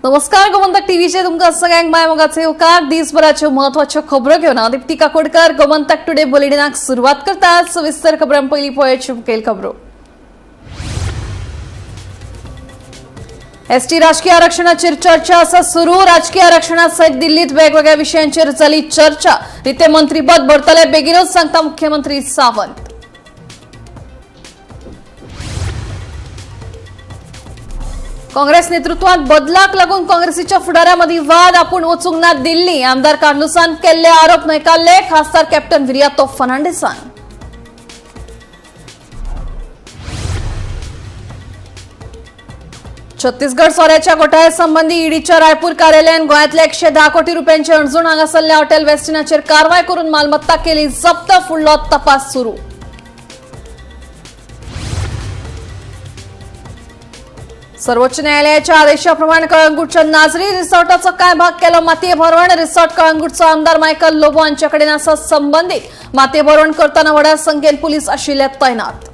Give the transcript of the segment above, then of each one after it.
नमस्कार, गोमंतक टीव्हीचे तुमका सगळ्यांक मायमोगाचे उपकार. दिसभराच्यो महत्वाच्यो खबरो घेऊन दीप्ती काकोडकर गोमंतक टुडे बुलेटिनाक सुरुवात करतात. सविस्तर खबरां पयली पळोवया मुखेल खबरो. एसटी राजकीय आरक्षणाचेर चर्चा आसा सुरू. राजकीय आरक्षणा सयत दिल्लीत वेगवेगळ्या विशयांचेर जाली चर्चा. रिते मंत्रीपद भरतले बेगीनच सांगता मुख्यमंत्री सावंत. काँग्रेस नेतृत्वात बदलाक लागून काँग्रेसीच्या फुडाऱ्यांमदी वाद. आपूण वचूंक ना दिल्ली. आमदार कार्लुसान केल्ले आरोप न्हयकारले. खासदार कॅप्टन विरियातो फर्नांडिसान. छत्तीसगड सोऱ्याच्या घोटाळ्या संबंधी ईडीच्या रायपूर कार्यालयान गोंयांतल्या 110 कोटी रुपयांचे अणजूण हांगासरल्या हॉटेल वेस्टिनाचेर कारवाय करून मालमत्ता केली जप्त. फुडलो तपास सुरू. सर्वोच्च न्यायालयाच्या आदेशाप्रमाणे कळंगूटच्या नाझरी रिसॉर्टाचो काय भाग केलो मातये भरवण. रिसॉर्ट कळंगूटचो आमदार मायकल लोबो हांचे कडेन आसा संबंधित. मातये भरवण करतना व्हड्या संख्येन पुलीस आशिल्ले तैनात.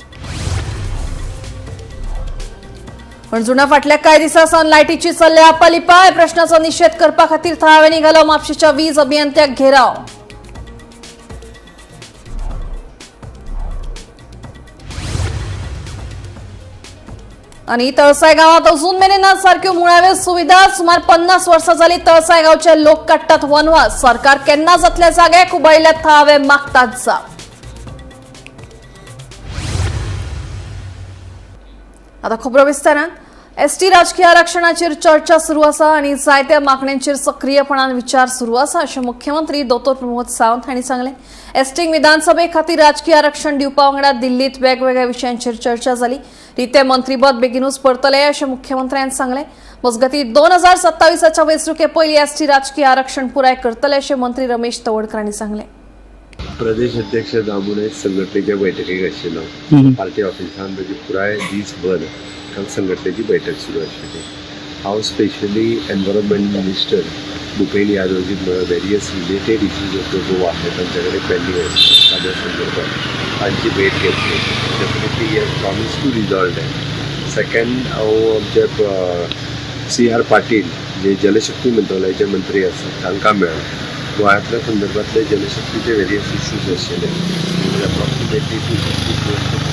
अणजुणा फाटल्या कांय दिसांसावन लायटीची चल्ल्या आपलिपाय. प्रश्नाचो निशेध करपा खातीर थळाव्यांनी घालो म्हापशेच्या वीज अभियंत्याक घेराव. आणि तळसाय गावात अजून मेरेन सारख्यो मुळाव्यो सुविधा. सुमार 50 वर्सां जाली तळसाय गावचे लोक काडटात वनवास. सरकार केन्ना जातले जाग्याक उबायल्ले थळावे मागतात जा. आता खबरो विस्तारान. एसटी राजकीय आरक्षणाचेर चर्चा सुरू आसा आणि जायत्या मागण्यांचेर सक्रियपणान विचार सुरू आसा अशें मुख्यमंत्री दोतोर प्रमोद सावंत हांणी सांगलें. एसटीक विधानसभे खातीर राजकीय आरक्षण दिवपा वांगडा दिल्लीत वेगवेगळ्या विशयांचेर चर्चा जाली. रिते मंत्रीपद बेगीनूच परतले अशें मुख्यमंत्र्यांनी सांगलें. मजगती 2027च्या वेंचणुके पयलीं एसटी राजकीय आरक्षण पुराय करतले अशें मंत्री रमेश तवडकर हांणी सांगलें. प्रदेश अध्यक्ष दामोदर संघटनेच्या बैठकीक आशिल्लो. पार्टी ऑफिसान ताजी पुराय दिसभर संघटनेची बैठक सुरू आशिल्ली. हांव specially environment minister Bhupen Yadavji various related issues of the Goa हे तांचे कडेन पेंडींग आसा ताज्या संदर्भात तांची भेट घेतली. Definitely he has promise to resolve that. Second हांव आमचे CR पाटील जे जलशक्ती मंत्रालयाचे मंत्री आसात तांकां मेळ्ळो. गोंयांतल्या संदर्भातले जलशक्तीचे वेरियस इश्यूज आशिल्ले. अप्रॉक्सिमेटली 250 crores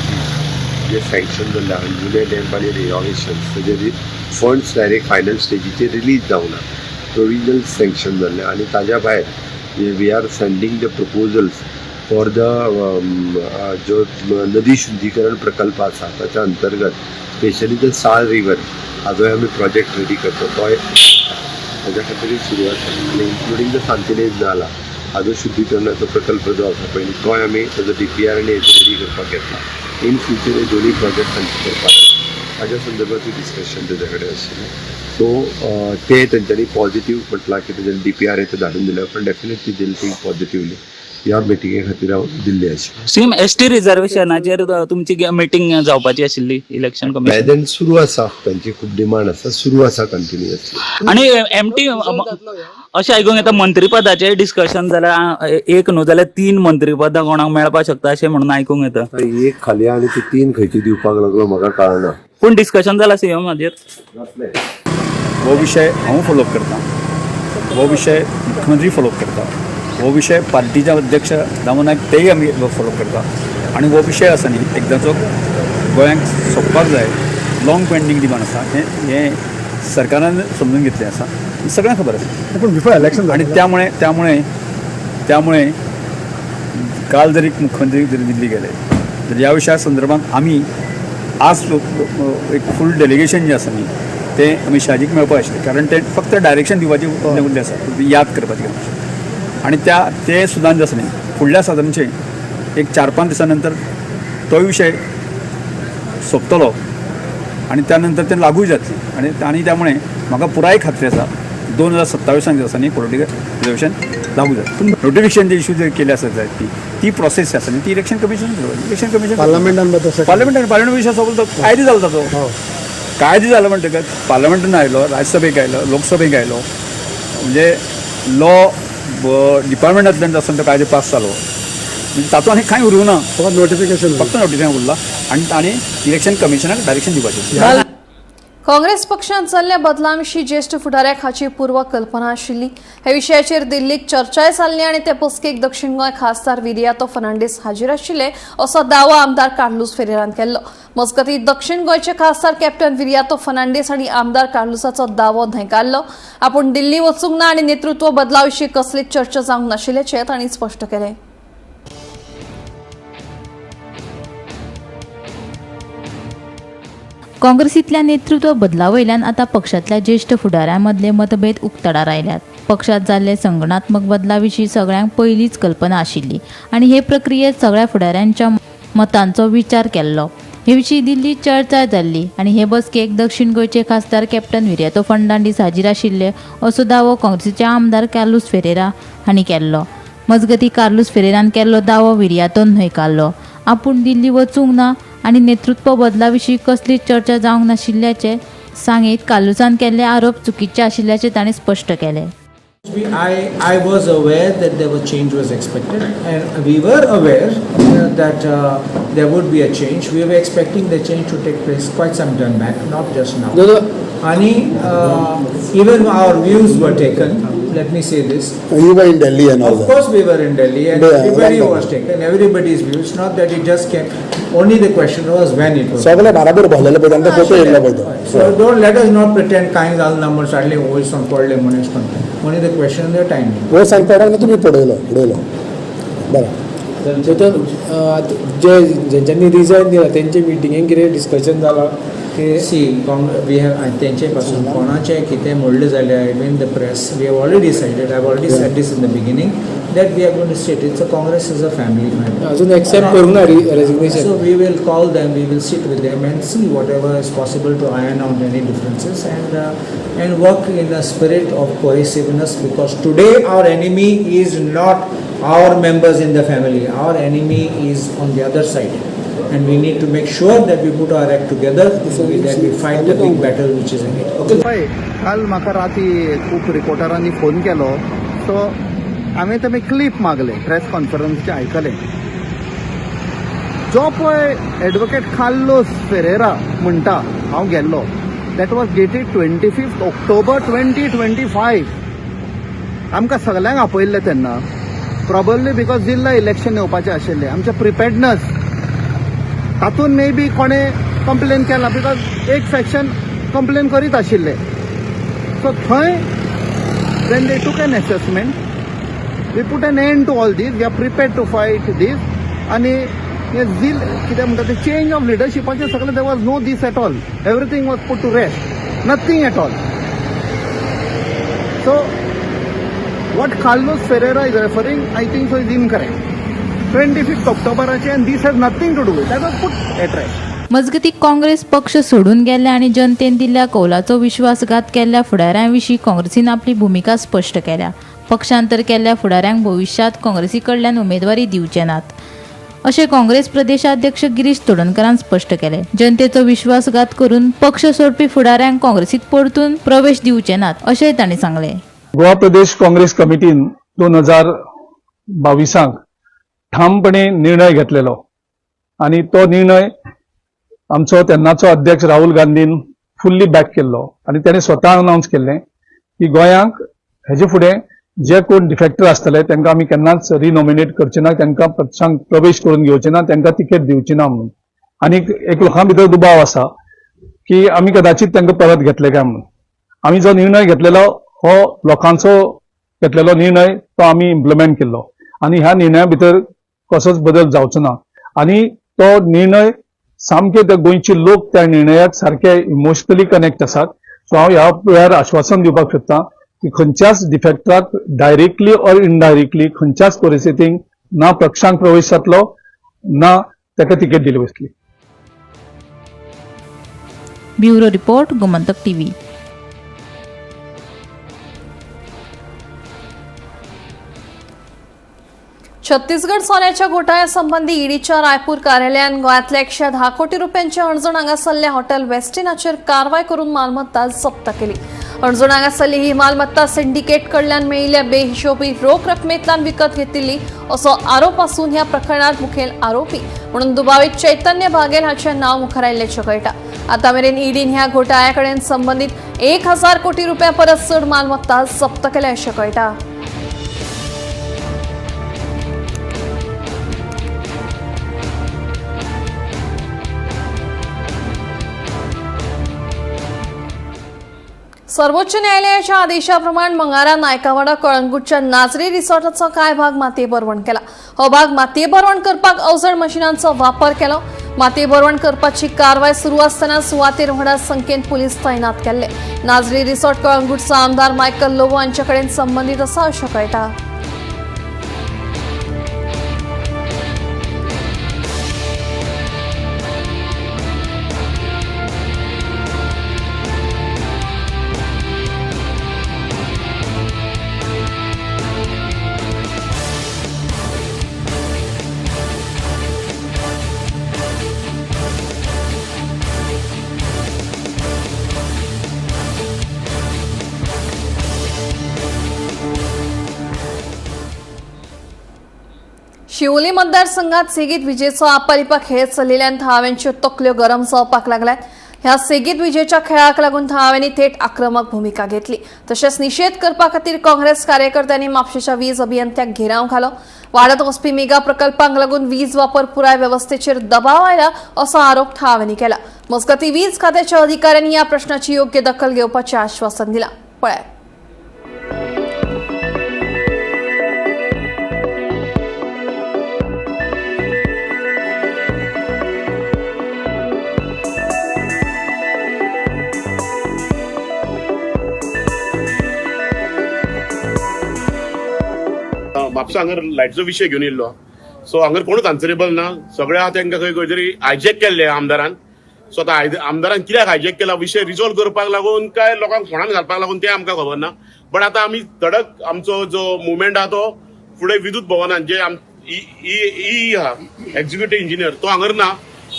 जे सँक्शन जाल्ले अंजुने डॅम आनी रिनोवेशन ताजे फंड्स डायरेक्ट फायनल स्टेजीचेर रिलीज जावना. प्रोविजनल सँक्शन जाल्ले आनी ताज्या भायर we are sending the proposals for the जो नदी शुद्धीकरण प्रकल्प आसा ताच्या अंतर्गत स्पेशली द साळ रिवर हाजोय आमी प्रोजेक्ट रेडी करता. तो ताज्या खातीर सुरवात आनी इन्क्लुडींग द सांतिनेज नाला हाजो शुद्धीकरणाचो प्रकल्प जो आसा पयलीं तोय आमी ताजो DPR आनी रेडी करपाक घेतला. इन फ्युचर हे दोन्ही प्रोजेक्ट तांचे करपाक ताज्या संदर्भात डिस्कशन तेजे कडेन आशिल्लें. सो ते तेंच्यांनी पॉझिटिव्ह म्हटलां की तेजें DPR हे धाडून दिलें. पण डेफिनेटली दिल थिंक पॉझिटिव्हली ह्या मिटिंगे खातीर हांव दिल्ली आशिल्लो. सीम एसटी रिजर्वेशनाचेर तुमची मिटींग जावपाची आशिल्ली इलेक्शन कमिशन मॅदन सुरू आसा. तांची खूब डिमांड आसा सुरू आसा कंटिन्युअसली. आणि एमटी अशें आयकूंक येता मंत्रीपदाचेर डिस्कशन जाल्यार एक न्हू जाल्यार 3 मंत्रीपदां कोणाक मेळपाक शकता अशें म्हणून आयकूंक येता. एक खाली आनी ती 3 खंयची दिवपाक लागलो म्हाका कळना. पूण डिस्कशन जालां सीएम हाजेर. हो विषय हांव फॉलो करता. हो विषय मुख्यमंत्री फॉलो करता. हो विषय पार्टीचे अध्यक्ष दामोदर नायक तेय आमी फॉलो करता. आणि हो विषय आसा न्ही एकदांचो गोंयांक सोंपपाक जाय. लाँग पेंडींग डिमांड आसा हे सरकारान समजून घेतलें आसा. सगळ्यांक खबर आसा. पण बिफोर इलेक्शन आणि त्यामुळे काल जरी मुख्यमंत्री जरी दिल्ली गेले तर या विषया संदर्भात आम्ही आज एक फूल डेलिगेशन जे आसा न्ही ते आमी शाजीक मेळपाक आशिल्लें. कारण ते फक्त डायरेक्शन दिवपाचे उद्देश आसा याद करपाचें. आणि ते सुद्दां जे आसा न्ही फुडल्या सादारणचे एक 4-5 दिसां नंतर तो विषय सोंपतलो आणि त्यानंतर ते लागूय जातली. आणि त्यामुळे म्हाका पुराय खात्री आसा 2027 जे आसा न्ही पॉलिटिकल रिजर्वेशन लागू जाता. पूण नोटिफिकेशन जे इश्यू जे केले आसा ती प्रोसेस आसा न्ही ती इलेक्शन कमिशन पार्लमेंटान विशय सोंपलो. कायदो जालो ताचो. कायदो जालो म्हणटकच पार्लमेंटान आयलो, राज्यसभेक आयलो, लोकसभेक आयलो. म्हणजे लॉ डिपार्टमेंटांतल्यान आसतना तो कायदो पास जालो. म्हणजे ताचो आनी कांय उरूंक ना. फक्त नोटिफिकेशन उरलां. आनी इलेक्शन कमिशनाक डायरेक्शन दिवपाचें. काँग्रेस पक्षान चल्ल्या बदलाविशीं ज्येष्ठ फुडाऱ्याक हाची पूर्व कल्पना आशिल्ली. हे विशयाचेर दिल्लीक चर्चाय जाल्ली आनी ते बसकेक दक्षिण गोंय खासदार विरियातो फर्नांडीस हाजीर आशिल्ले असो दावो आमदार कार्लोस फेरेरान केल्लो. मजगतीं दक्षिण गोंयचे खासदार कॅप्टन विरियातो फर्नांडीस हांणी आमदार कार्लोसाचो दावो न्हयकारलो. आपूण दिल्ली वचूंक ना आनी नेतृत्व बदलाविशीं कसलीच चर्चा जावंक नाशिल्ल्याचें तांणी स्पश्ट केलें. काँग्रेसींतल्या नेतृत्व बदलावयल्यान आता पक्षांतल्या ज्येष्ठ फुडाऱ्यांमदले मतभेद उक्ताडार आयल्यात. पक्षांत जाल्ले संघटनात्मक बदलाविशीं सगळ्यांक पयलींच कल्पना आशिल्ली आनी हे प्रक्रियेत सगळ्या फुडाऱ्यांच्या मतांचो विचार केल्लो. हे विशीं दिल्लीत चर्चा जाल्ली आनी हे बसकेक दक्षिण गोंयचे खासदार कॅप्टन विरियातो फर्नांडीस हाजीर आशिल्ले असो दावो काँग्रेसीचे आमदार कार्लोस फेरेरा हांणी केल्लो. मजगतीं कार्लोस फेरेरान केल्लो दावो विरियातोन न्हयकारलो. आपूण दिल्ली वचूंक ना आनी नेतृत्व बदलाविशीं कसलीच चर्चा जावंक नाशिल्ल्याचे सांगीत कार्लोसान केल्ले आरोप चुकीचे आशिल्ल्याचे ताणें स्पश्ट केलें. I was aware that there was change was expected, and we were aware that there would be a change. We were expecting the change to take place quite some time back, not just now. Even our views were taken. Let me say this. You were in Delhi and all Of that. course, we were in Delhi, and Yeah, everybody yeah. was taken. Everybody's views. Not that it just came. Only the question was when it was. सगळे बराबर भरलेले पळय तांकां photo येयल्लो पळय तो. So don't let us not pretend कांय जालें ना म्हण साडले वयर सावन पडले मनीस कोण. Only the question the timing. वो सांगपाक तुमी पळयलो बरें. जे ज्यांच्यांनी रिजायन दिला तेंचे मिटिंगेक कितें डिस्कशन जालां की See, we have तेंचे पासून कोणाचे कितें म्हणलें जाल्यार even the press, we have already decided, I have already said this in the beginning, that we are going to state it's a Congress is a family. अजून accept करूंक ना resignation. So we will call them, we will sit with them and see whatever is possible to iron out any differences and work in a spirit of cohesiveness, because today our enemy is not our members in the family, our enemy is on the other side. And we need to make sure that we put our act together so that we fight the big battle which is ahead. पळय काल म्हाका राती खूब रिपोर्टरांनी phone केलो, so हांवें तें clip मागले press कॉन्फरन्सचे आयकलें. जो पळय एडवोकेट कार्लोस फेरेरा म्हणटा हांव गेल्लो, दॅट वॉज डेटेड 25 ऑक्टोबर 2025. आमकां सगल्यांक आपयल्ले तेन्ना, प्रॉबब्ली बिकॉज जिल्ला इलेक्शन येवपाचें आशिल्लें. आमचें प्रिपेर्डनस तातूंत मे बी कोणें कंप्लेन केला, बिकॉज एक सेक्शन कंप्लेन करीत आशिल्ले. सो थंय when they took an assessment, we put an end to all this, we are prepared to fight this. आनी हे कितें म्हणटा ते चेंज ऑफ लिडरशिपाचें सगळें there was no this at all. Everything was put to rest, nothing at all. So what Carlos Ferreira is referring, I think so is incorrect. 25 ऑक्टोबराचे and this has nothing to do with that was put at rest. मजगतीं काँग्रेस पक्ष सोडून गेले आनी जनतेन दिल्ल्या कौलाचो विश्वासघात केल्ल्या फुडाऱ्यांविशीं काँग्रेसीन आपली भुमिका स्पश्ट केल्या. पक्षांतर केल्ल्या फुडाऱ्यांक भविष्यांत काँग्रेसी कडल्यान उमेदवारी दिवचे नात अशें काँग्रेस प्रदेशाध्यक्ष गिरीश तोडणकरान स्पश्ट केलें. जनतेचो विश्वासघात करून पक्ष सोडपी फुडाऱ्यांक काँग्रेसीत परतून प्रवेश दिवचे नात अशेंय तांणी सांगलें. गोवा प्रदेश काँग्रेस कमिटीन 2022 ठामपणे निर्णय घेतलेलो आणि तो निर्णय आमचो तेन्नाचो अध्यक्ष राहुल गांधीन फुल्ली बॅक केल्लो आणि ताणें स्वता अनाउन्स केल्लें की गोंयांक हेजे फुडें जे कोण डिफेक्टर आसतले तांकां आमी केन्नाच रिनॉमिनेट करचे ना, तांकां पक्षांक प्रवेश करून घेवचे ना, तांकां तिकेट दिवची ना म्हणून. आनी एक लोकां भितर दुबाव आसा की आमी कदाचित तांकां परत घेतले काय म्हणून. आमी जो निर्णय घेतलेलो हो लोकांचो घेतलेलो निर्णय तो आमी इम्प्लिमेंट केल्लो आनी ह्या निर्णया भितर कसोच बदल जावचो ना. आनी तो निर्णय सामके ते गोंयचे लोक त्या निर्णयाक सारखे इमोशनली कनेक्ट आसात. सो हांव ह्या वेळार आश्वासन दिवपाक सोदतां की खंयच्याच डिफेक्टराक डायरेक्टली ऑर इनडायरेक्टली खंयच्याच परिस्थितींत ना पक्षांक प्रवेश जातलो ना ताका तिकेट दिली वतली. Bureau report, Gomantak TV. Chhattisgarh सोन्याच्या घोटाळ्यासंबंधी ईडीच्या रायपूर कार्यालयान गोंयांतल्या 110 कोटी रुपयांचे अणजण हांगासरल्या हॉटेल वेस्टिनाचेर कारवाय करून मालमत्ता जप्त केली. अणजण हांगासरली ही मालमत्ता सिंडिकेट कडल्यान मेळिल्ल्या बेहिशोबी रोख रकमेंतल्यान विकत घेतिल्ली असो आरोप आसून ह्या प्रकरणात मुखेल आरोपी म्हणून दुबावित चैतन्य बागेल हाचें नांव मुखार आयिल्ल्याचें कळटा. आता मेरेन ईडीन ह्या घोटाळ्याकडेन संबंधित 1000 कोटी रुपया परस चड मालमत्ता जप्त केल्या अशें कळटा. सर्वोच्च न्यायालयाच्या आदेशाप्रमाणे मंगळारा नायकावाडा कळंगूटच्या नाजरी रिसॉर्टाचो कांय भाग मातये भरवण केला. हो भाग मातये भरवण करपाक अवजड मशिनांचो वापर केलो. मातये भरवण करपाची कारवाय सुरू आसतना सुवातेर व्हड संख्येन पुलीस तैनात केल्ले. नाजरी रिसॉर्ट कळंगूटचो आमदार मायकल लोबो हांचे कडेन संबंधित आसा अशें कळटा. शिवोली मतदारसंघात सेगीत विजेचो आपालिपा खेळ चलिल्ल्यान थळाव्यांच्यो तकल्यो गरम जावपाक लागल्यात. ह्या सेगीत विजेच्या खेळाक लागून थळाव्यांनी थेट आक्रमक भूमिका घेतली. तशेंच निषेध करपा खातीर काँग्रेस कार्यकर्त्यांनी म्हापशेच्या वीज अभियंत्यांक घेराव घालो. वाडत वचपी मेगा प्रकल्पांक लागून वीज वापर पुराय वेवस्थेचेर दबाव आयला असो आरोप थळाव्यांनी केला. मजगतीं वीज खात्याच्या अधिकाऱ्यांनी ह्या प्रश्नाची योग्य दखल घेवपाचें आश्वासन दिलां. पळयात. म्हापसा हांगर लायटीचो विशय घेवन येयल्लो. सो हांगर कोणूच आन्सरेबल ना. सगळ्या तांकां खंय तरी हायजॅक केल्ले आमदारान. सो आतां आमदारान कित्याक हायजॅक केला विशय रिजॉल्व करपाक लागून काय लोकांक फोंडान घालपाक लागून तें आमकां खबर ना. बट आतां आमी धडक आमचो जो मुवमेंट आहा तो फुडें विद्युत भवनान जे ई आहा एक्झिक्युटीव इंजिनियर तो हांगर ना.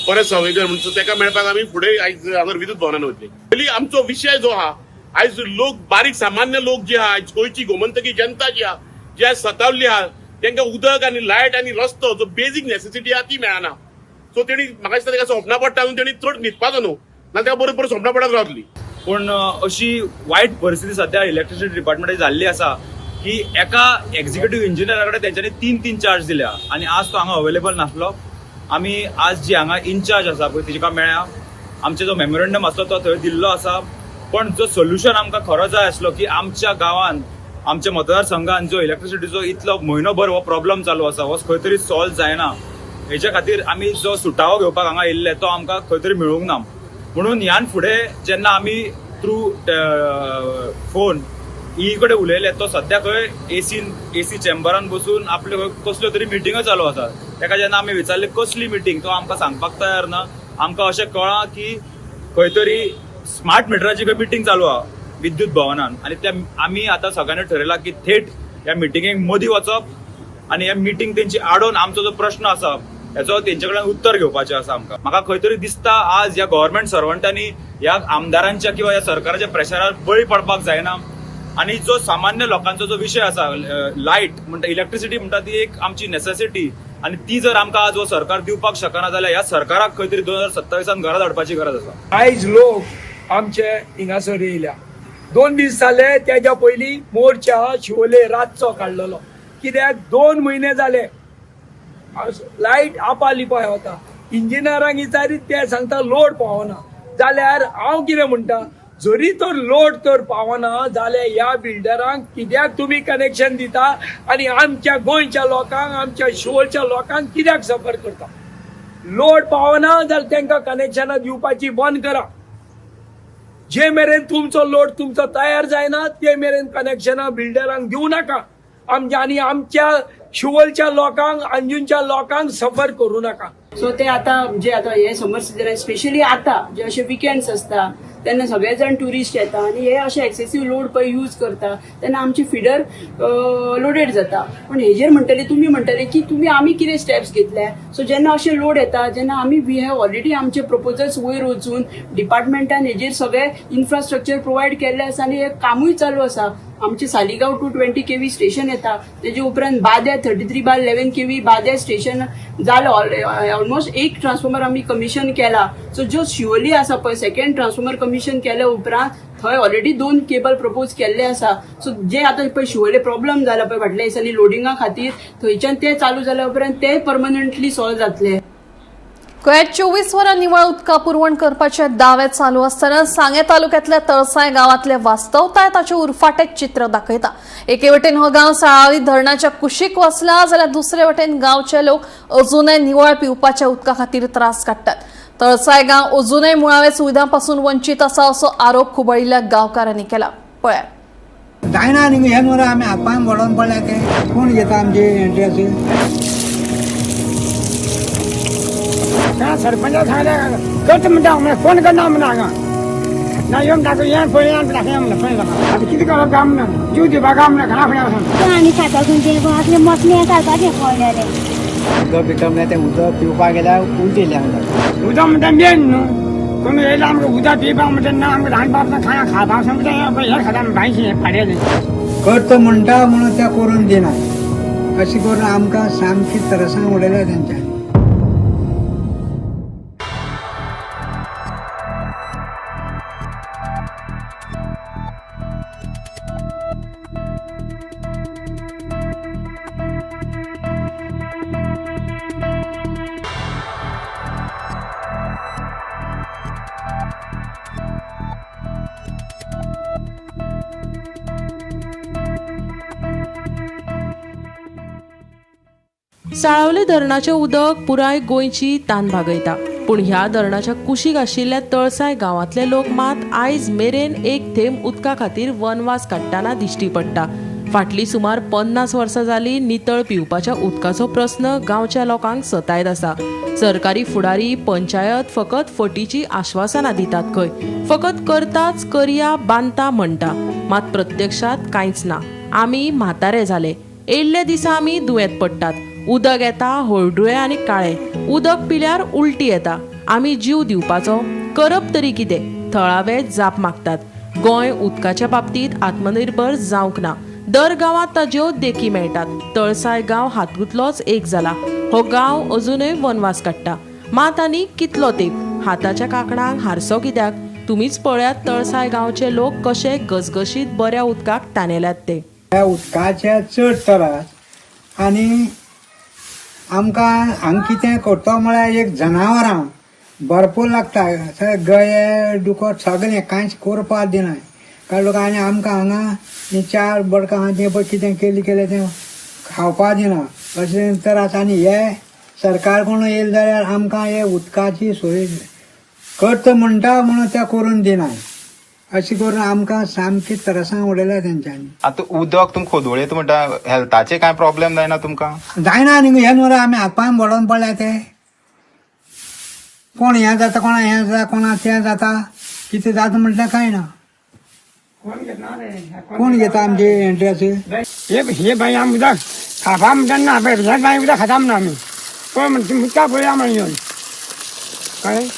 परत सवेकर म्हणून तेका मेळपाक आमी फुडें आयज हांगर विद्युत भवनान वतली. पयलीं आमचो विशय जो आहा आयज लोक बारीक सामान्य लोक जे आहा गोंयची गोमंतकी जनता जी आहा जे सतावल्ली आहा तांकां उदक आनी लायट आनी रस्तो जो बेजीक नेसेसिटी आहा ती मेळना. सो तेणी म्हाका दिसता ताका स्वप्नां पडटा तेणी चड न्हिदपाचो न्हू नाल्यार त्या बरोबर स्वप्नां पडत रावतली. पूण अशी वायट परिस्थिती सध्या इलेक्ट्रिसिटी डिपार्टमेंटाची जाल्ली आसा की एका एक्झिक्युटीव इंजिनियरा कडेन तेंच्यांनी 3 चार्ज दिल्या आनी आज तो हांगा अवेलेबल नासलो. आमी आज जी हांगा इनचार्ज आसा पळय तेका मेळ्ळ्या. आमचे जो मेमोरंडम आसलो तो थंय दिल्लो आसा. पण जो सोल्युशन आमकां खरो जाय आसलो की आमच्या गांवांत आमच्या मतदारसंघात जो इलेक्ट्रिसिटीचो इतलो म्हयनोभर हो प्रॉब्लेम चालू आसा हो खंय तरी सॉल्व जायना. हेच्या खातीर आमी जो सुटावो घेवपाक हांगा येयल्ले तो आमकां खंय तरी मेळूंक ना. म्हणून ह्यान फुडें जेन्ना आमी थ्रू फोन ई कडेन उलयले तो सध्या खंय एसी चेंबरान बसून आपले कसल्यो तरी मिटिंगो चालू आसा. ताका जेन्ना आमी विचारले कसली मिटींग तो आमकां सांगपाक तयार ना. आमकां अशें कळ्ळां की खंय तरी स्मार्ट मिटराची खंय मिटींग चालू आहा विद्युत भवनान आनी त्या आमी आतां सगळ्यांनी ठरयलां की थेट ह्या मिटिंगेक मदीं वचप आनी ह्या मिटींग तेंची आडोवन आमचो जो प्रश्न आसा हेचो तेंचे कडल्यान उत्तर घेवपाचें आसा. आमकां म्हाका खंय तरी दिसता आज ह्या गव्हर्मेंट सर्वंटांनी ह्या आमदारांच्या किंवा ह्या सरकाराच्या प्रेशरार बळी पडपाक जायना. आनी जो सामान्य लोकांचो जो विशय आसा लायट म्हणटा इलेक्ट्रिसिटी म्हणटा ती एक आमची नेसेसिटी आनी ती जर आमकां आज हो सरकार दिवपाक शकना जाल्यार ह्या सरकाराक खंय तरी 2027 घरा धाडपाची गरज आसा. आयज लोक आमचे हिंगासर येयल्या. 2 दीस जाले त्याच्या पयलीं मोर्चा शिवोले रातचो काडलेलो. कित्याक 2 म्हयने जाले लायट आपालिपाय वता. इंजिनियरांक विचारीत ते सांगता लोड पावना. जाल्यार हांव कितें म्हणटा जरी तर लोड तर पावना जाल्यार ह्या बिल्डरांक कित्याक तुमी कनेक्शन दिता आनी आमच्या गोंयच्या लोकांक आमच्या शिवोलच्या लोकांक कित्याक सफर करता. लोड पावना जाल्यार तांकां कनेक्शनां दिवपाची बंद करा. जे मेरेन तुमचो लोड तुमचो तयार जायना ते मेरेन कनेक्शनां बिल्डरांक दिवं नाका. आनी आमच्या शिवोलच्या लोकांक अंजुनच्या लोकांक सफर करूं नाका. सो ते आतां जे आतां हे समर सिजन स्पेशली आतां जे अशे विकेंड्स आसता तेन्ना सगळे जाण ट्युरिस्ट येता आनी हे अशे एक्सेसीव लोड पळय यूज करता तेन्ना आमची फिडर लोडेड जाता. पण हेजेर म्हणटले तुमी म्हणटले की तुमी आमी कितें स्टेप्स घेतले. सो जेन्ना अशे लोड येता जेन्ना आमी वी हॅव ऑलरेडी आमचे प्रपोजल्स वयर वचून डिपार्टमेंटान हेजेर सगळे इन्फ्रास्ट्रक्चर प्रोवायड केल्ले आसा आनी हे कामूय चालू आसा. आमचे सालिगांव 220 kV स्टेशन येता, तेजे उपरांत बादे 33/11 kV बादे स्टेशन जालो. ऑलमोस्ट एक ट्रान्सफॉर्मर आमी कमिशन केला. सो जो शिवोली आसा पळय सेकंड ट्रान्सफॉर्मर कमिशन केले उपरांत थंय ऑलरेडी 2 केबल प्रपोज केल्ले आसा. सो जे आतां पळय शिवोले प्रॉब्लम जाला पळय फाटल्या दिसांनी लोडिंगा खातीर, थंयच्यान ते चालू जाल्या उपरांत ते परमनंटली सॉल्व जातले. गोंयांत 24 वरां निवळ उदका पुरवण करपाचे दावे चालू आसतना सांगे तालुक्यांतल्या तळसाय गांवांतले वास्तवताय ताचे उरफाटें चित्र दाखयता. एके वटेन हो गांव साळावली धरणाच्या कुशीक वचला जाल्यार दुसरे वटेन गांवचे लोक अजूनय निवळ पिवपाच्या उदका खातीर त्रास काडटात. तळसाय गांव अजूनय मुळाव्या सुविधांपासून वंचीत आसा असो आरोप खुबळिल्ल्या गांवकारांनी केला. पळयात. जायना न्ही हे मरे आमी हातपांय बडोवन पडल्या ते कोण घेता आमचे एंट्री सरपंच सांगले करता म्हणटा कोण करना म्हणा हांगा ना येवन टाकून येवन पळय टाकया म्हणटा पळय आता कितें करप काय म्हणा जीव दिवपा काय म्हणा घरा फुड्या वचून आनी खाता गुंजे आसले मसले काडपाचे पळयले उदक भितर ते उदक पिवपाक गेल्यार उलटी येयल्या उदक म्हणटा मेन न्हू कोण येयला आमकां उदक पिवपाक म्हणटा ना आमकां रांदपाक खाया खावपाक म्हणटा हे खाता भायशी फाडयले करता म्हणटा म्हणून त्या करून दिना अशी करून आमकां सामकी तरसां उडयल्या तेंच्यांनी. साळावले धरणाचें उदक पुराय गोंयची तान भागयता. पूण ह्या धरणाच्या कुशीक आशिल्ल्या तळसाय गांवांतले लोक मात आयज मेरेन एक थेंब उदका खातीर वनवास काडटना दिश्टी पडटा. फाटली सुमार 50 वर्सां जाली नितळ पिवपाच्या उदकाचो प्रस्न गांवच्या लोकांक सतायत आसा. सरकारी फुडारी पंचायत फकत फटीची आश्वासनां दितात खंय, फकत करताच करया बांदता म्हणटा, मात प्रत्यक्षात कांयच ना. आमी म्हातारे जाले, येयल्ले दिसा आमी दुयेंत पडटात. उदक येता हळडुळे आनी काळे, उदक पिल्यार उलटी येता. आमी जीव दिवपाचो करप तरी कितें? थळावे जाप मागतात. गोंय उदकाच्या बाबतींत आत्मनिर्भर जावंक ना. दर गांवांत ताज्यो देखी मेळटात. तळसाय गांव हातूंतलोच एक जाला. हो गांव अजूनय वनवास काडटा. मात आनी कितलो तेंप? हाताच्या कांकणांक हारसो कित्याक? तुमीच पळयात तळसाय गांवचे लोक कशे गसगशीत बऱ्या उदकाक ताणेल्यात ते. ह्या उदकाचे चड त्रास आनी आमकां हांगा कितें करता म्हळ्यार एक जनावरां भरपूर लागता. गये दुकोट सगळें कांयच करपाक दिना कारण लोक आनी आमकां हांगा चार बडकां तें पळय कितें केलें तें खावपाक दिना अशें त्रास. आनी हे सरकार कोण येयले जाल्यार आमकां हे उदकाची सोय करता म्हणटा म्हणून ते करून दिनाय. अशें करून आमकां सामकी त्रासां उडयल्या तेंच्यांनी. आतां उदक तुमकां खोदवळीत म्हणटा हेल्थाचे कांय प्रॉब्लेम जायना तुमकां? जायना न्ही हे मरे आमी हातपांय बडोवन पडल्या ते कोण हें जाता कोणा हें जाता कोणा तें जाता कितें जाता म्हटल्यार कांय ना. कोण घेता आमचे एंट्री हे बाई आमी उदक खावपा म्हणटा ना हे बाई उदक खाता म्हणटा आमी पळय म्हणटा उदका पळया म्हण येवन कळ्ळें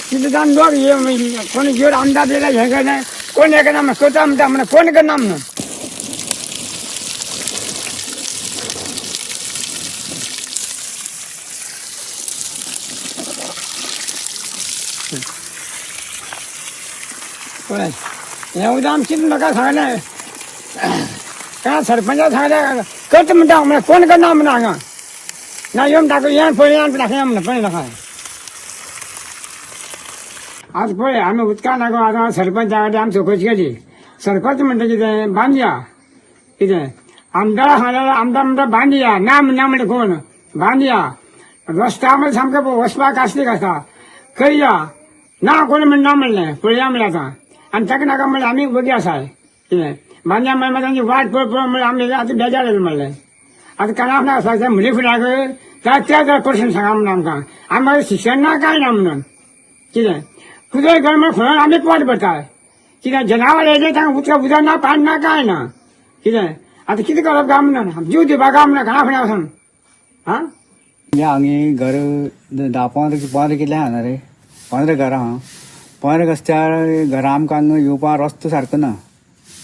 कितें जावन लोक हे कोण घेवन आमदार दिला हें करना कोण हें करना करता म्हणटा म्हणून कोण करना म्हणून. पळय हें उदक आमी कितें म्हाका सांगलें काय सरपंचाक सांगलें करता म्हणटा म्हणून कोण करना म्हणून हांगा ना येवन टाकून येवन पळय टाकया म्हणून पळय नाका. आज पळय आमी उदका लागून आतां सरपंचा कडेन आमी चवकशी केली. सरपंच म्हणटा कितें बांदया कितें आमदारा सांगलें आमदार म्हणटा बांदया ना म्हणटा कोण बांदया रस्ता म्हणल्यार सामकें वचपाक कास्तीक आसा करया ना कोण म्हणना म्हणलें पळया म्हणलें आतां आनी ताका नाका म्हणलें आमी बरी आसा कितें बांदया म्हणल्यार तांची वाट पळय पळय म्हणल्यार आमी आतां बेजार येयलें म्हणलें. आतां काना फुड्याक आसा म्हजे फुड्याक त्या पर्सन सांगा म्हणून आमकां आमी म्हाजें शिक्षण ना कांय ना म्हणून कितें पुजय घर म्हणून खंय आमी पोट भरता कितें जनावर येयले तांकां उदक ना पाणी ना कांय ना कितें आतां कितें करप काय म्हणून जीव दिवपाक काय म्हणून घरा फुड्याक वचून आं हांगी घर 10-15 कितले आहा ना रे 15 घरां आहा 15 रस्त्यार घरां आमकां येवपाक रस्तो सारको ना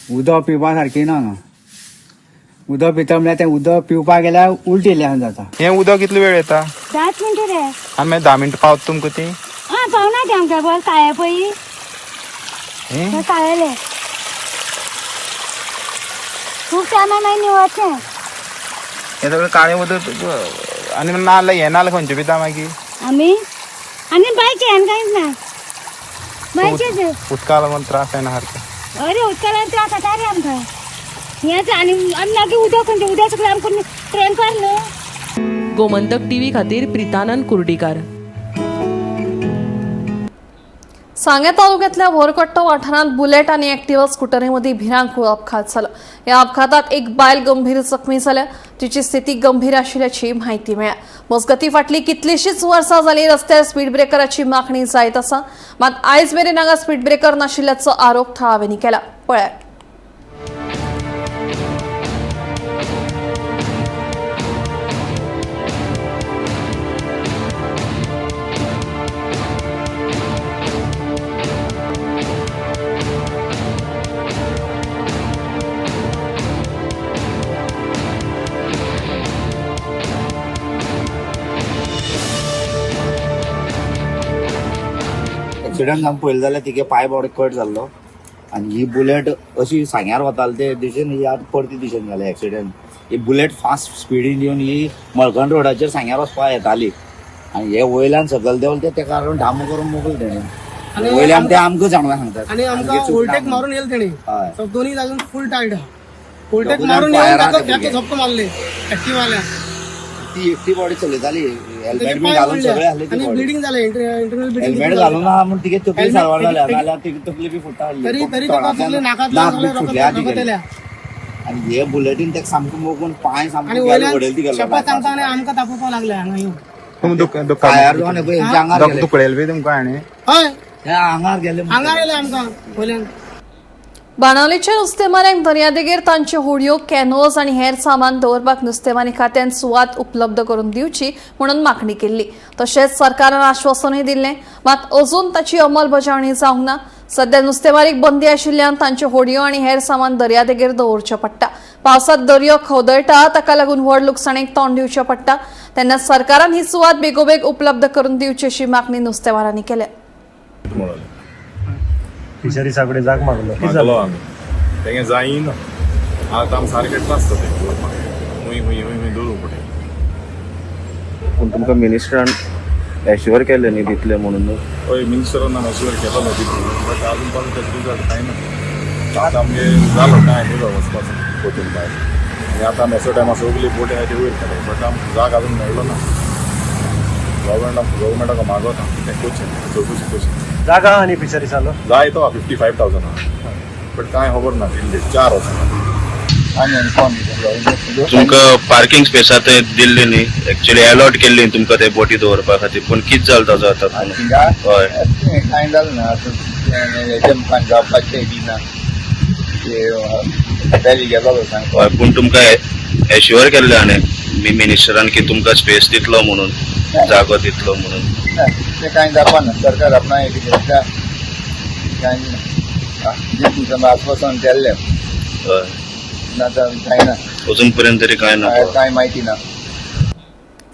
उदक पिवपा सारकें ना हांगा. उदक पिता म्हणल्यार तें उदक पिवपाक गेल्यार उलटी येयल्यान जाता. हे उदक कितलो वेळ येता 10 मिनटं रे. आनी मागीर 10 मिनटां पावता तुमकां ती पावना तें आमच्या बरें काळे पळय तें काळेले खूब टायमा मागीर निवळचें. हे सगळें काळें उदक आनी नाल्ल हें नाल्ल खंयचे पिता मागीर आमी आनी बायचे आनी कांयच ना बायचेच. उदका लागून त्रास जायना सारकें. अरे उदकाला त्रास जाता रे आमकां हेच आनी मागीर उदक खंयचें उदक सगळें आमकां ट्रँकर न्हू. गोमंतक टीव्ही खातीर प्रितानंद कुर्डीकार. सांगे तालुक्यातल्या भोरकट्टा वाठारात बुलेट आणि ऍक्टिव्हा स्कूटरीमध्ये भिरांकूळ अपघात झाला. या अपघातात एक बायल गंभीर जखमी झाल्या. तिची स्थिती गंभीर आशिल्ल्याची माहिती मेळ्ळ्या. मजगती फाटली कितलीशीच वर्सां जाली रस्त्यार स्पीड ब्रेकराची मागणी जायत आसा. मात आयज मेरेन हांगा स्पीड ब्रेकर नाशिल्ल्याचो आरोप थळाव्यांनी केला. पळयात. एक्सिडंट जावन पळयलें जाल्यार तिगे पाय बरो कट जाल्लो आनी ही बुलेट अशी सांग्यार वताली ते दिशेन ही आतां परती दिशेन जालें एक्सिडंट. ही बुलेट फास्ट स्पिडीन येवन ही मळकण रोडाचेर सांग्यार वचपाक येताली आनी हे वयल्यान सकयल देंवलें ते तेका लागून धाम करून मोकल तेणें. वयल्यान ते आमकां जाणवा सांगतात आनी आमकां ओवरटेक मारून येयलें तेणी. हय दोन्ही जागून फुल टायट आहा. ओवरटेक मारून येवन झपको मारले एक्टिवाल्या. ती एकटी बॉडी चलयताली हेल्मेट बी घालून सगळे आहले ती बॉडी. ब्लिडींग जालें इंटरनल ब्लिडींग. हेल्मेट घालून ना म्हण तिगे तकली सारवार जाल्या नाल्यार तिगे तकली बी फुट्टा तरी नाकात फुटल्या तिगे. आनी हे बुलेटीन तेका सामको मोगून पांय सामको उडयले ती गेलो. आमकां तापोवपाक लागले हांगा येवन. पायार जावन पळय हेंच्या आंगार गेले. दुखळेल बी तुमकां आनी हय हे आंगार गेले. आंगार येयले आमकां वयल्यान. बाणावलेच्या नुस्तेमाऱ्यांक दर्यादेगेर तांच्यो होडयो, कॅनोज आणि हेर सामान दवरपाक नुस्तेमारी खात्यान सुवात उपलब्ध करून दिवची म्हणून मागणी केल्ली. तशेंच सरकारान आश्वासनूय दिल्लें, मात अजून ताची अंमलबजावणी जावंक ना. सध्या नुस्तेमारीक बंदी आशिल्ल्यान तांच्यो होडयो आनी हेर सामान दर्यादेगेर दवरचें पडटा. पावसात दर्यो खवदळटा, ताका लागून व्हड लुकसाणीक तोंड दिवचें पडटा. तेन्ना सरकारान ही सुवात बेगोबेग उपलब्ध करून दिवची अशी मागणी नुस्तेमारांनी केल्या. फिशरी साकडे जाग मागलो आमी तेगे जायना आतां आमी सारकें नासता तें खूंय खूंय खूंय दवरूंक पडटा. पूण तुमकां मिनिस्टरान एश्युअर केलें न्ही दितलें म्हणून. हय मिनिस्टरान एश्युअर केलो न्हू दितलें बट आजून पासून तेजो रिजल्ट कांय ना. आतां आमगे जालो टायम येयलो वचपाचो बोटीन भायर आनी आतां आमी असो टायम सगळी बोटी आहाय ती वयर केले बट आमकां जाग आजून मेळ्ळो ना. गव्हर्मेंटाक मागोता तें कोचें चवकशी कशी जागा आनी फिशरी चालू जाय तो 55,000 बट कांय खबर ना दिल्ली 4 वर्सां. तुमकां पार्किंग स्पेस आतां दिल्ली न्ही एक्चुअली अलॉट केल्ली तुमकां ते बोटी दवरपा खातीर पूण कितें जालें ताजो आतां. हय कांय जालें ना हेजे मुखार जावपाचें बी ना डेली गेलो सांग. हय पूण तुमकां एश्युअर केल्लें आनी मिनिस्टरान की तुमकां स्पेस दितलो म्हणून जागो दितलो म्हणून. ते कांय जावपा ना सरकार आपणा एक कांय जे तुमकां आश्वासन केल्लें ना कांय ना अजून पर्यंत तरी कांय ना. कांय म्हायती ना.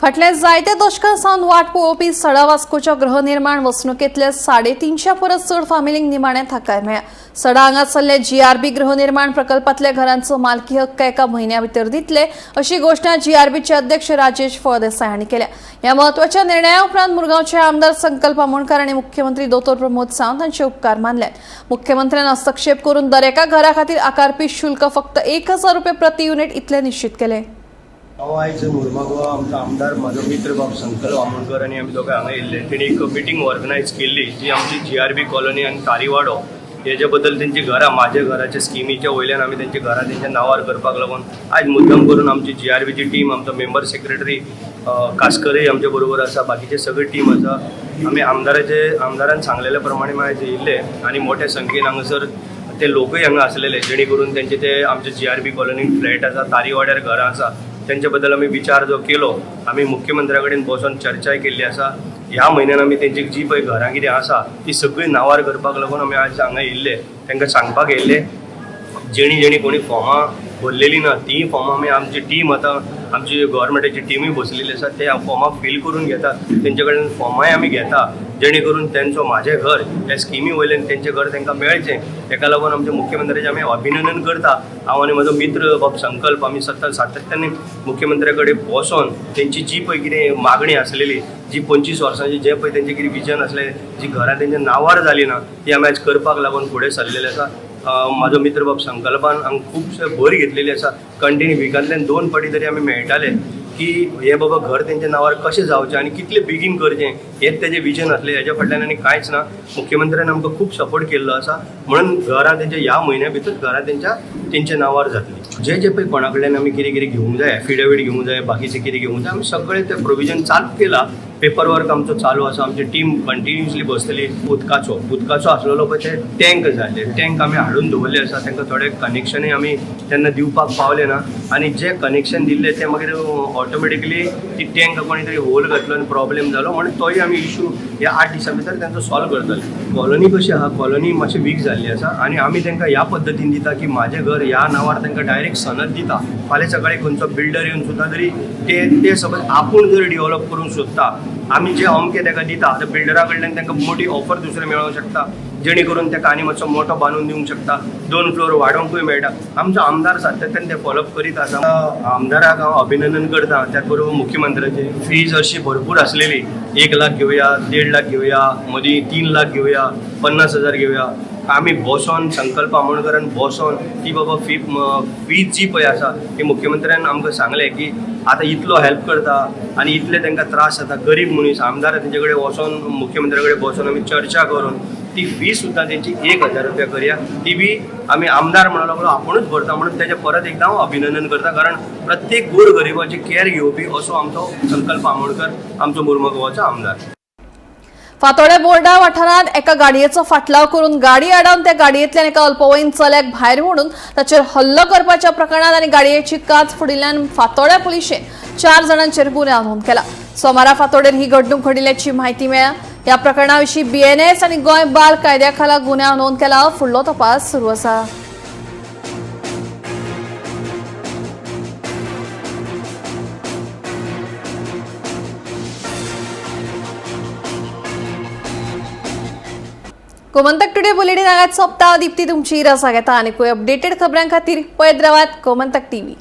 फाटल्या जायत्या दशकां सावन वाट पळोवपी सडा वास्कोच्या गृहनिर्माण वसणुकेतल्या 350 परस चड फामिलींक निमाणें थाकाय मेळ्ळ्या. सडा हांगा चल्ले जीआरबी गृहनिर्माण प्रकल्पातल्या घरांचो मालकी हक्क एका म्हयन्या भितर दितले अशी घोशणा जीआरबीचे अध्यक्ष राजेश फळदेसाय हांणी केल्या. ह्या म्हत्वाच्या निर्णया उपरांत मुरगांवचे आमदार संकल्प आमोणकार आनी मुख्यमंत्री दोतोर प्रमोद सावंत हांचे उपकार मानल्यात. मुख्यमंत्र्यान हस्तक्षेप करून दरेका घरा खातीर आकारपी शुल्क फक्त 1,000 रुपये प्रति युनिट इतले निश्चित केले. हांव आयज मुरमागो आमचो आमदार म्हाजो मित्र बाब संकल्प आमोणकर आनी आमी दोगांय हांगा येयल्ले. तेणी एक मिटींग ऑर्गनायज केल्ली जी आमची जीआरबी कॉलनी आनी तारीवाडो हेजे बद्दल तेंची घरां म्हाज्या घराच्या स्किमीच्या वयल्यान आमी तेंची घरां तेंच्या नांवार करपाक लागून आयज मुद्दम करून आमची जीआरबीची टीम आमचो मेंबर सेक्रेटरी कास्करय आमचे बरोबर आसा, बाकीचे सगळी टीम आसा. आमी आमदारान सांगलेल्या प्रमाणे आयज येयल्ले आनी मोठ्या संख्येन हांगासर ते लोकूय हांगा आसलेले जेणे करून तेंचे ते आमचे जीआरबी कॉलनीक फ्लॅट आसा, तारीवाड्यार घरां आसा तेंच्या बद्दल आमी विचार जो केलो. आमी मुख्यमंत्र्या कडेन बसून चर्चाय केल्ली आसा. ह्या म्हयन्यान आमी तेंची जी पळय घरां कितें आसा ती सगळी नांवार करपाक लागून आमी आयज हांगा येयल्ले, तांकां सांगपाक येयल्ले जेणी कोणी फॉर्मां भरलेली ना ती फॉर्मां आमी आमची टीम आतां आमची गव्हर्मेंटाची टीमूय बसलेली आसा ते फॉर्मां फिल करून घेतात तेंचे कडेन फॉर्मांय आमी घेता जेणे करून तेंचो म्हाजें घर ह्या स्किमी वयल्यान तेंचें घर तांकां मेळचें तेका लागून आमच्या मुख्यमंत्र्याचें आमी अभिनंदन करता हांव आनी म्हजो मित्र बाब संकल्प आमी सातत्यान मुख्यमंत्र्या कडेन बसोन तेंची जी पळय कितें मागणी आसलेली जी 25 वर्सांची जे पळय तेंचें कितें विजन आसलें जी घरां तेंच्या नांवार जाली ना ती आमी आयज करपाक लागून फुडें सरलेले आसा म्हाजो मित्र बाब संकल्पान हांगा खुबशे भर घेतलेली आसा कंटिन्यू विकांतल्यान 2 फावटी तरी आमी मेळटाले की हे बाबा घर तेंच्या नांवार कशें जावचें आनी कितलें बेगीन करचें हेंच तेजें विजन आसलें हेच्या फाटल्यान आनी कांयच ना मुख्यमंत्र्यान आमकां खूब सपोर्ट केल्लो आसा म्हणून घरां तेंच्या ह्या म्हयन्या भितर घरां तेंच्या नांवार जातलीं जे पळय कोणा कडल्यान आमी कितें घेवंक जाय एफिडेवीट घेवंक जाय बाकीचें कितें घेवंक जाय आमी सगळें तें प्रोविजन चालू केलां पेपर वर्क आमचो चालू आसा आमची टीम कंटिन्युअसली बसतली उदकाचो आसलेलो पळय ते टँक जाय टँक आमी हाडून दवरले आसा तांकां थोडे कनेक्शनूय आमी तेन्ना दिवपाक पावले ना आनी जे कनेक्शन दिल्ले ते मागीर ऑटोमॅटिकली ती टँक कोणी तरी होल घातलो आनी प्रॉब्लेम जालो म्हणून तोय आमी इशू ह्या 8 दिसां भितर तांचो सॉल्व करतले कॉलनी कशी आहा कॉलनी मातशी वीक जाल्ली आसा आनी आमी तांकां ह्या पद्दतीन दिता की म्हाजें घर ह्या नांवार तांकां डायरेक्ट सनद दिता फाल्यां सकाळीं खंयचो बिल्डर येवन सुद्दां जरी ते सपोज आपूण जर डेव्हलप करूंक सोदता आमी जे अमकें ताका दिता त्या बिल्डरा कडल्यान तांकां मोठी ऑफर दुसरें मेळोवंक शकता जेणे करून ताका आनी मातसो मोठो बांदून दिवंक शकता 2 फ्लोर वाडोवंकूय मेळटा आमचो आमदार सातत्यान ते फॉलोअप करीत आसा आमदाराक हांव अभिनंदन करता त्याच बरोबर मुख्यमंत्र्याची फीज अशी भरपूर आसलेली 1 लाख घेवया 1.5 लाख घेवया मदीं 3 लाख घेवया 50,000 घेवया आमी बसोन संकल्प आमोणकरान बसोन ती बाबा फीज जी पळय आसा ती मुख्यमंत्र्यान आमकां सांगलें की आतां इतलो हेल्प करता आनी इतले तांकां त्रास जाता गरीब मनीस आमदार तेंचे कडेन वचोन मुख्यमंत्र्या कडेन बसोन आमी चर्चा करून ती फी सुद्दां तेंची 1,000 रुपया करया ती बी आमी आमदार म्हणून लागलो आपुणूच भरता म्हणून तेजें परत एकदां हांव अभिनंदन करता कारण प्रत्येक गोरगरिबाची केअर घेवपी असो आमचो संकल्प आमोणकर आमचो मुर्मगांवचो आमदार फातोड्या बोर्डा वाठारांत एका गाडयेचो फाटलाव करून गाडी आडावन त्या गाडयेंतल्यान एका अल्पवयीन चल्याक भायर मोडून ताचेर हल्लो करपाच्या प्रकरणात आनी गाडयेची काच फोडिल्ल्यान फातोड्या पुलिशेन 4 जाणांचेर गुन्यांव नोंद केला सोमारा फातोड्डेर ही घडणूक घडिल्ल्याची म्हायती मेळ्ळ्या ह्या प्रकरणा विशीं BNS आनी गोंय बाल कायद्या खाला गुन्यांव नोंद केला फुडलो तपास सुरू आसा गोमंतक टुडे बुलेटिन हांगाच सोंपता दिप्ती तुमची रसा घेता आनी अपडेटेड खबरां खातीर पळयत रावात गोमंतक TV